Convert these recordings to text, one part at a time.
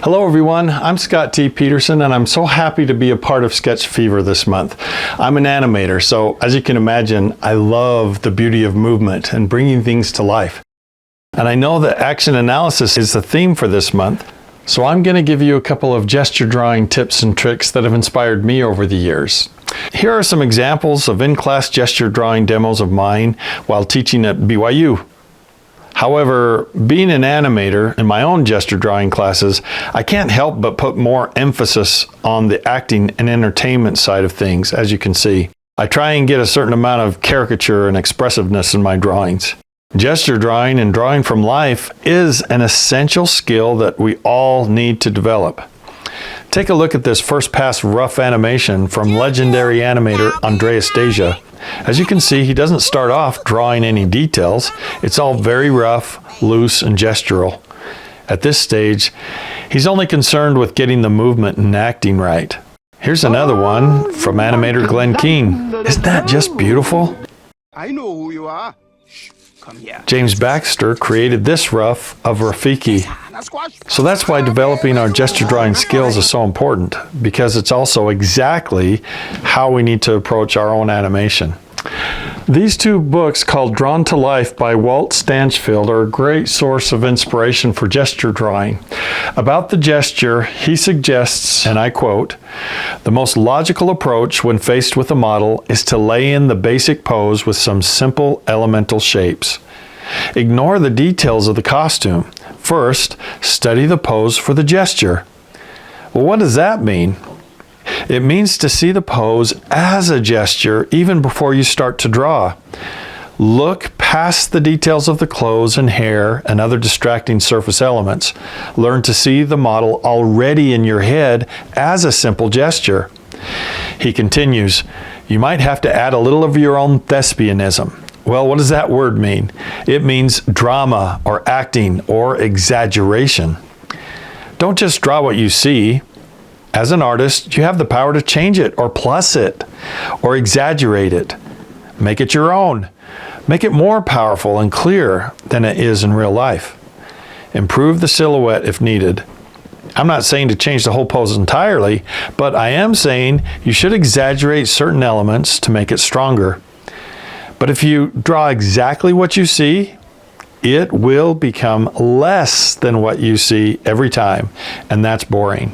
Hello everyone, I'm Scott T Petersen and I'm so happy to be a part of Sketch Fever this month. I'm an animator, so as you can imagine, I love the beauty of movement and bringing things to life. And I know that action analysis is the theme for this month, so I'm going to give you a couple of gesture drawing tips and tricks that have inspired me over the years. Here are some examples of in-class gesture drawing demos of mine while teaching at BYU. However, being an animator in my own gesture drawing classes, I can't help but put more emphasis on the acting and entertainment side of things, as you can see. I try and get a certain amount of caricature and expressiveness in my drawings. Gesture drawing and drawing from life is an essential skill that we all need to develop. Take a look at this first pass rough animation from legendary animator Andreas Deja. As you can see, he doesn't start off drawing any details. It's all very rough, loose, and gestural. At this stage, he's only concerned with getting the movement and acting right. Here's another one from animator Glenn Keane. Isn't that just beautiful? I know who you are. Come here. James Baxter created this rough of Rafiki. So that's why developing our gesture drawing skills is so important, because it's also exactly how we need to approach our own animation. These two books called Drawn to Life by Walt Stanchfield are a great source of inspiration for gesture drawing. About the gesture, he suggests, and I quote, "The most logical approach when faced with a model is to lay in the basic pose with some simple elemental shapes. Ignore the details of the costume. First, study the pose for the gesture." Well, what does that mean? It means to see the pose as a gesture even before you start to draw. Look past the details of the clothes and hair and other distracting surface elements. Learn to see the model already in your head as a simple gesture. He continues, "You might have to add a little of your own thespianism." Well, what does that word mean? It means drama or acting or exaggeration. Don't just draw what you see. As an artist, you have the power to change it or plus it or exaggerate it. Make it your own. Make it more powerful and clear than it is in real life. Improve the silhouette if needed. I'm not saying to change the whole pose entirely, but I am saying you should exaggerate certain elements to make it stronger. But if you draw exactly what you see, it will become less than what you see every time, and that's boring.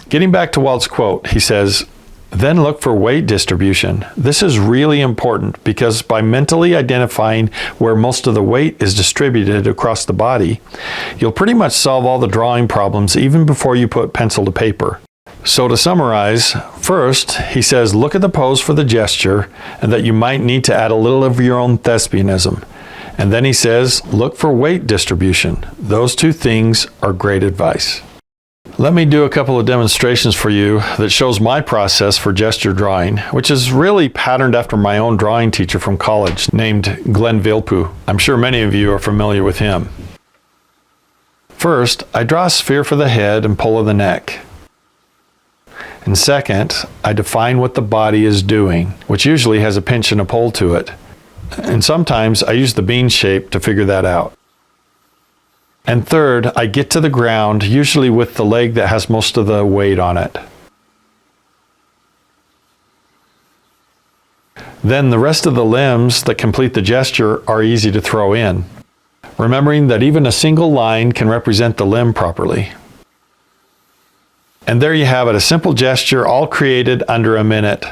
Getting back to Walt's quote, he says, "Then look for weight distribution. This is really important because by mentally identifying where most of the weight is distributed across the body, you'll pretty much solve all the drawing problems even before you put pencil to paper." So to summarize, first, he says look at the pose for the gesture and that you might need to add a little of your own thespianism. And then he says look for weight distribution. Those two things are great advice. Let me do a couple of demonstrations for you that shows my process for gesture drawing, which is really patterned after my own drawing teacher from college named Glenn Vilpu. I'm sure many of you are familiar with him. First, I draw a sphere for the head and pull of the neck. And second, I define what the body is doing, which usually has a pinch and a pull to it. And sometimes I use the bean shape to figure that out. And third, I get to the ground, usually with the leg that has most of the weight on it. Then the rest of the limbs that complete the gesture are easy to throw in, remembering that even a single line can represent the limb properly. And there you have it, a simple gesture all created under a minute.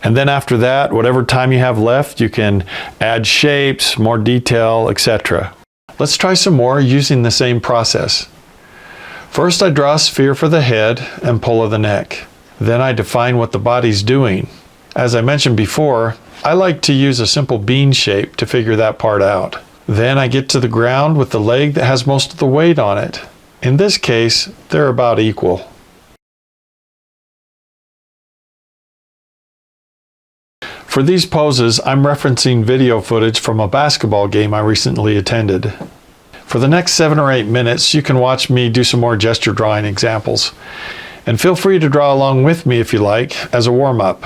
And then after that, whatever time you have left, you can add shapes, more detail, etc. Let's try some more using the same process. First, I draw a sphere for the head and pull of the neck. Then I define what the body's doing. As I mentioned before, I like to use a simple bean shape to figure that part out. Then I get to the ground with the leg that has most of the weight on it. In this case, they're about equal. For these poses, I'm referencing video footage from a basketball game I recently attended. For the next 7 or 8 minutes, you can watch me do some more gesture drawing examples. And feel free to draw along with me if you like, as a warm-up.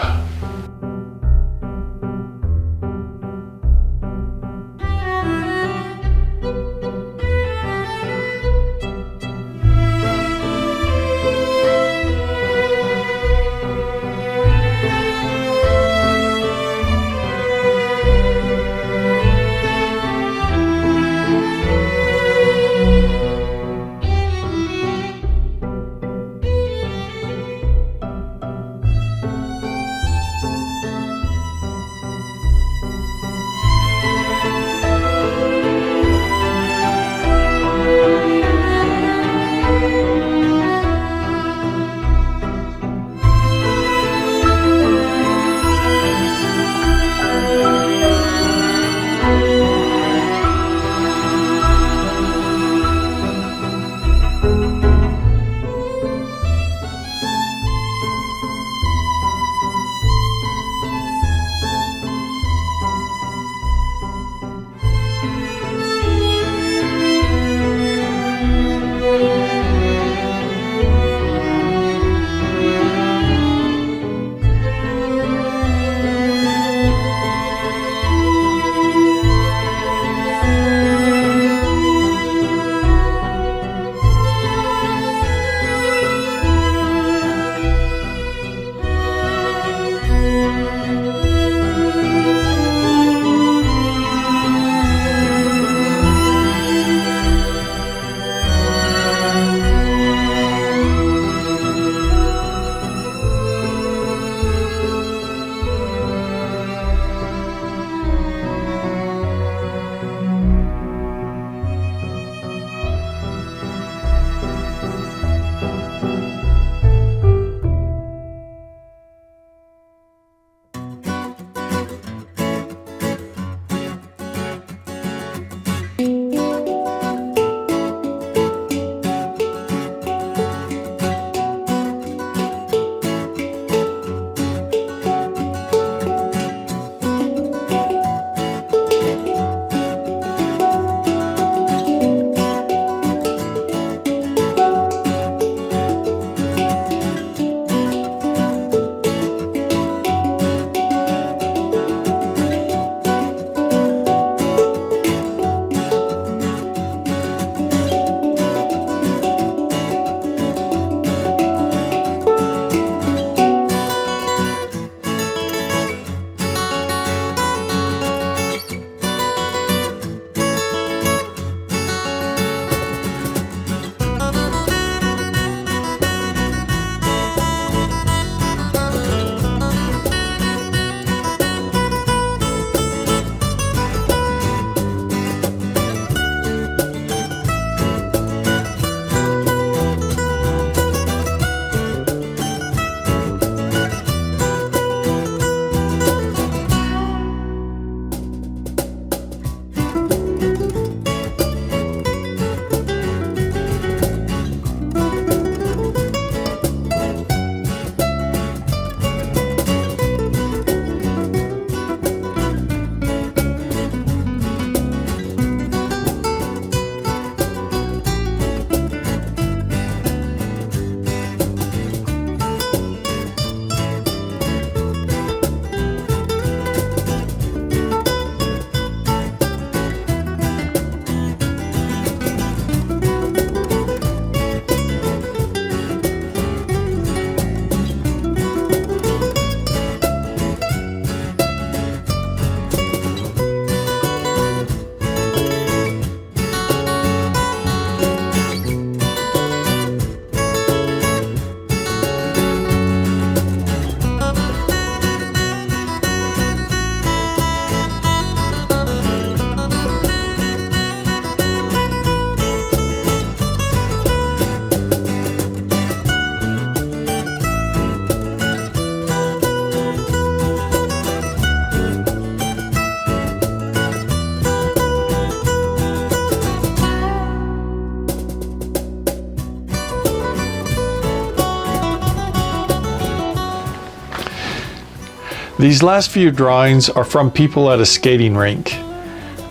These last few drawings are from people at a skating rink.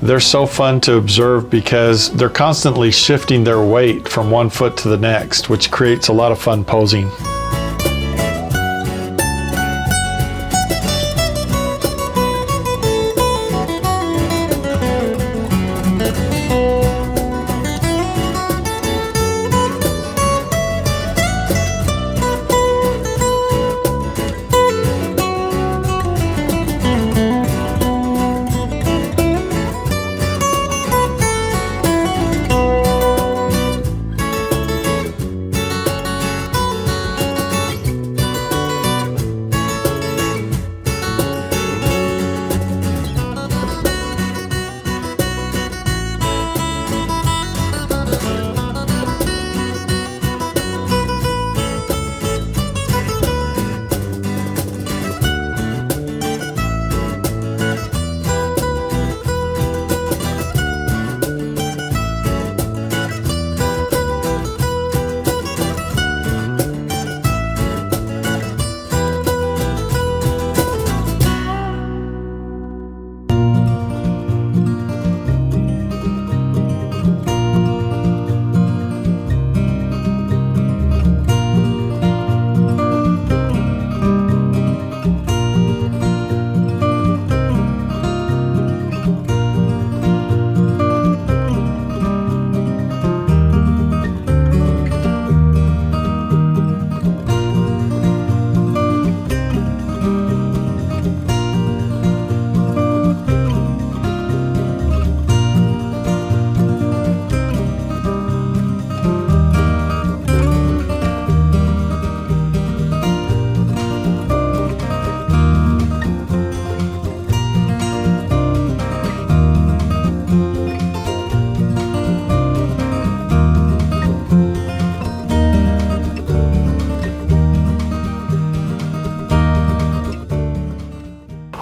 They're so fun to observe because they're constantly shifting their weight from one foot to the next, which creates a lot of fun posing.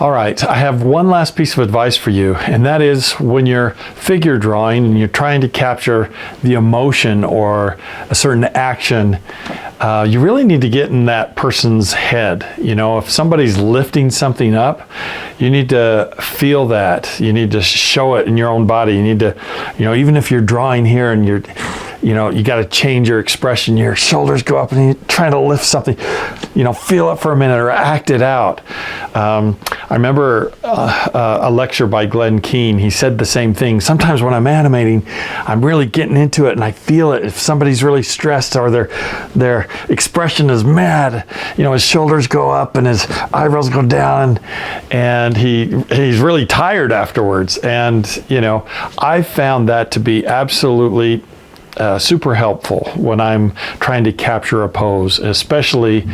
All right, I have one last piece of advice for you, and that is when you're figure drawing and you're trying to capture the emotion or a certain action, you really need to get in that person's head. You know, if somebody's lifting something up, you need to feel that. You need to show it in your own body. You need to, you know, even if you're drawing here and you're, you know, you got to change your expression. Your shoulders go up and you're trying to lift something, you know, feel it for a minute or act it out. I remember a lecture by Glenn Keane. He said the same thing. Sometimes when I'm animating, I'm really getting into it and I feel it. If somebody's really stressed or their expression is mad, you know, his shoulders go up and his eyebrows go down, and he's really tired afterwards. And, you know, I found that to be absolutely super helpful when I'm trying to capture a pose, especially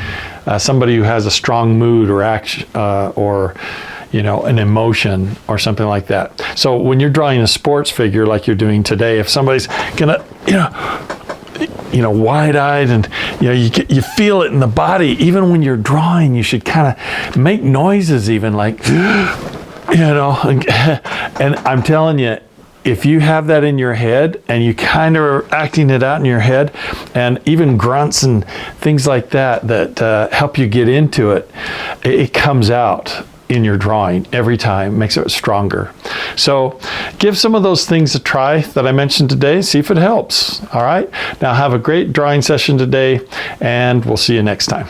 somebody who has a strong mood or action or, you know, an emotion or something like that. So when you're drawing a sports figure like you're doing today, if somebody's gonna, you know, wide-eyed and, you know, you feel it in the body, even when you're drawing, you should kind of make noises even like, you know, and I'm telling you, if you have that in your head and you kind of are acting it out in your head, and even grunts and things like that help you get into it, it comes out in your drawing every time, makes it stronger. So give some of those things a try that I mentioned today, see if it helps. All right, now have a great drawing session today, and we'll see you next time.